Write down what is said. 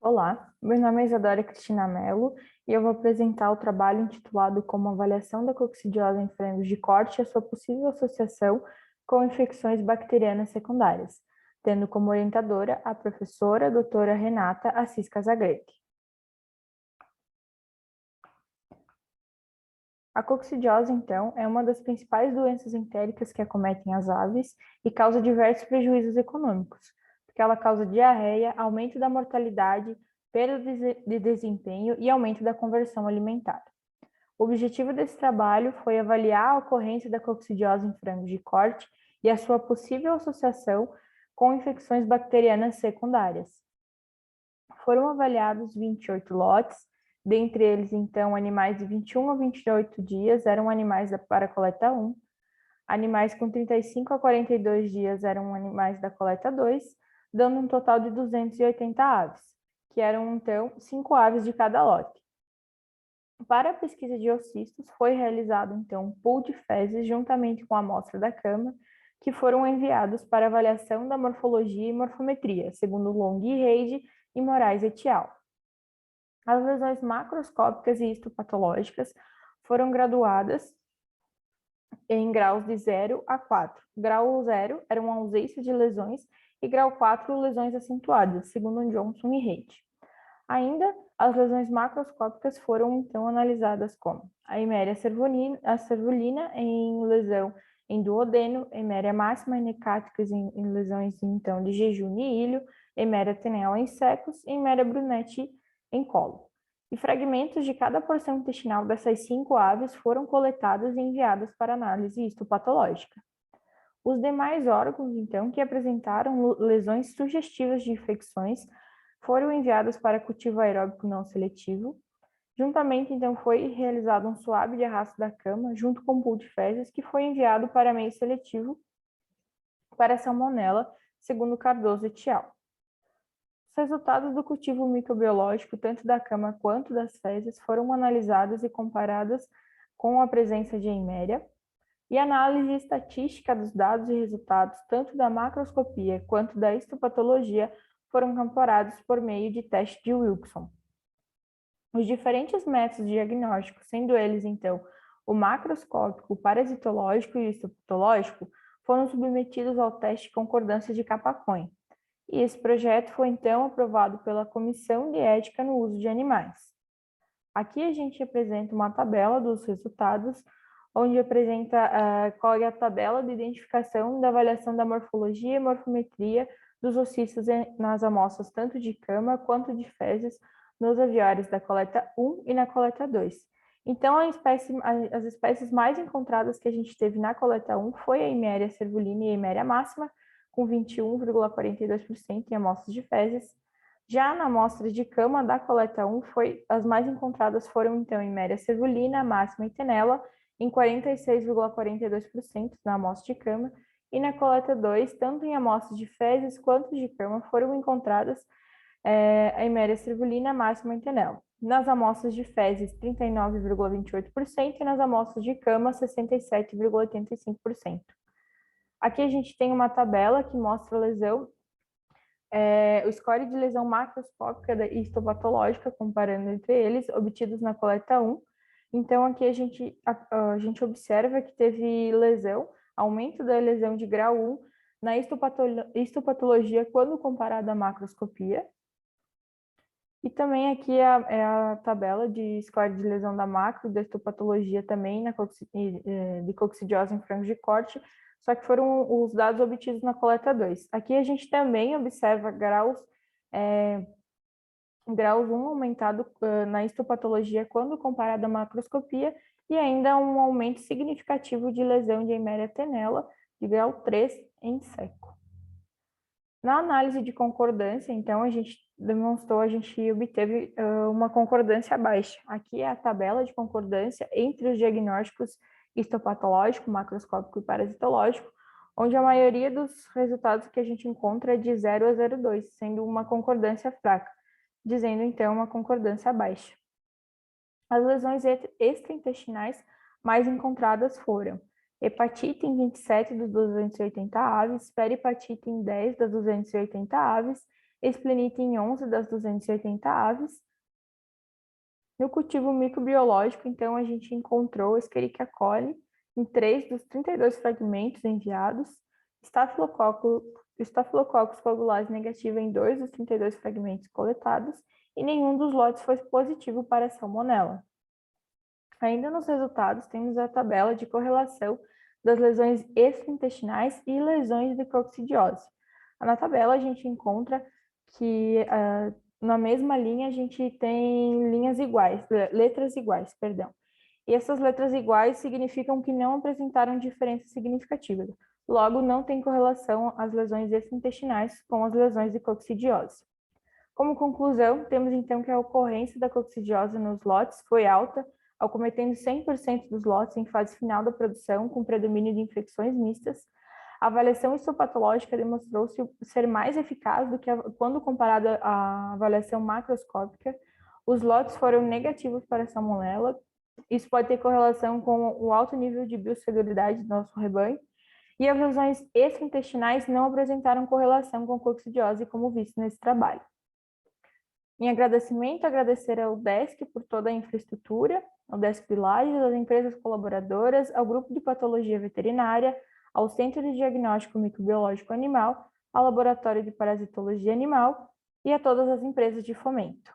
Olá, meu nome é Isadora Cristina Mello e eu vou apresentar o trabalho intitulado como Avaliação da coccidiose em frangos de corte e a sua possível associação com infecções bacterianas secundárias, tendo como orientadora a professora doutora Renata Assis Casagrande. A coccidiose, então, é uma das principais doenças entéricas que acometem as aves e causa diversos prejuízos econômicos, porque ela causa diarreia, aumento da mortalidade, perda de desempenho e aumento da conversão alimentar. O objetivo desse trabalho foi avaliar a ocorrência da coccidiose em frangos de corte e a sua possível associação com infecções bacterianas secundárias. Foram avaliados 28 lotes, dentre eles, então, animais de 21 a 28 dias eram animais para a coleta 1, animais com 35 a 42 dias eram animais da coleta 2, dando um total de 280 aves, que eram, então, 5 aves de cada lote. Para a pesquisa de oocistos, foi realizado, então, um pool de fezes juntamente com a amostra da cama, que foram enviados para avaliação da morfologia e morfometria, segundo Long e Reid e Moraes et al. As lesões macroscópicas e histopatológicas foram graduadas em graus de 0 a 4. Grau 0 era uma ausência de lesões e grau 4, lesões acentuadas, segundo Johnson e Reid. Ainda, as lesões macroscópicas foram, então, analisadas como a Eméria cervulina em lesão em duodeno, Eméria máxima necáticas em lesões, então, de jejum e ilho, Eméria tenel em secos e Eméria brunetti em colo. E fragmentos de cada porção intestinal dessas 5 aves foram coletados e enviados para análise histopatológica. Os demais órgãos, então, que apresentaram lesões sugestivas de infecções foram enviados para cultivo aeróbico não seletivo. Juntamente, então, foi realizado um suave de arrasto da cama, junto com o pool de fezes, que foi enviado para meio seletivo para salmonela, segundo Cardoso et al. Os resultados do cultivo microbiológico, tanto da cama quanto das fezes, foram analisados e comparadas com a presença de Eiméria, e análise estatística dos dados e resultados, tanto da macroscopia quanto da histopatologia, foram comparados por meio de teste de Wilson. Os diferentes métodos diagnósticos, sendo eles, então, o macroscópico, o parasitológico e o histopatológico, foram submetidos ao teste de concordância de Capacquen. E esse projeto foi, então, aprovado pela Comissão de Ética no Uso de Animais. Aqui a gente apresenta uma tabela dos resultados, onde apresenta qual é a tabela de identificação da avaliação da morfologia e morfometria dos ocistos nas amostras tanto de cama quanto de fezes nos aviários da coleta 1 e na coleta 2. Então, as espécies mais encontradas que a gente teve na coleta 1 foi a Eméria cervulina e a Eméria máxima, com 21,42% em amostras de fezes. Já na amostra de cama da coleta 1, as mais encontradas foram, então, Eméria cervulina, máxima e tenela, em 46,42% na amostra de cama, e na coleta 2, tanto em amostras de fezes quanto de cama, foram encontradas a Eméria cervulina, máxima e tenela. Nas amostras de fezes, 39,28%, e nas amostras de cama, 67,85%. Aqui a gente tem uma tabela que mostra a lesão, o score de lesão macroscópica e histopatológica, comparando entre eles, obtidos na coleta 1. Então, aqui a gente observa que teve lesão, aumento da lesão de grau 1 na histopatologia quando comparada à macroscopia. E também aqui é a tabela de score de lesão da macro e da histopatologia também de coccidiose em frangos de corte, só que foram os dados obtidos na coleta 2. Aqui a gente também observa graus 1 aumentado na histopatologia quando comparado à macroscopia e ainda um aumento significativo de lesão de Eméria tenela de grau 3 em seco. Na análise de concordância, então, a gente obteve uma concordância baixa. Aqui é a tabela de concordância entre os diagnósticos histopatológico, macroscópico e parasitológico, onde a maioria dos resultados que a gente encontra é de 0 a 0,2, sendo uma concordância fraca, dizendo, então, uma concordância baixa. As lesões extraintestinais mais encontradas foram hepatite em 27 dos 280 aves, perihepatite em 10 das 280 aves Splenita em 11 das 280 aves. No cultivo microbiológico, então, a gente encontrou Escherichia coli em 3 dos 32 fragmentos enviados, Staphylococcus coagulase negativa em 2 dos 32 fragmentos coletados, e nenhum dos lotes foi positivo para a salmonela. Ainda nos resultados, temos a tabela de correlação das lesões extraintestinais e lesões de coccidiose. Na tabela, a gente encontra que na mesma linha a gente tem linhas iguais, letras iguais, perdão. E essas letras iguais significam que não apresentaram diferença significativa. Logo, não tem correlação as lesões extraintestinais com as lesões de coccidiose. Como conclusão, temos então que a ocorrência da coccidiose nos lotes foi alta, acometendo 100% dos lotes em fase final da produção, com predomínio de infecções mistas. A avaliação histopatológica demonstrou-se ser mais eficaz do que quando comparada à avaliação macroscópica. Os lotes foram negativos para a salmonela. Isso pode ter correlação com o alto nível de biosseguridade do nosso rebanho. E as lesões extraintestinais não apresentaram correlação com coccidiose, como visto nesse trabalho. Em agradecimento, agradecer ao DESC por toda a infraestrutura, ao DESC Pilares, às empresas colaboradoras, ao Grupo de Patologia Veterinária, ao Centro de Diagnóstico Microbiológico Animal, ao Laboratório de Parasitologia Animal e a todas as empresas de fomento.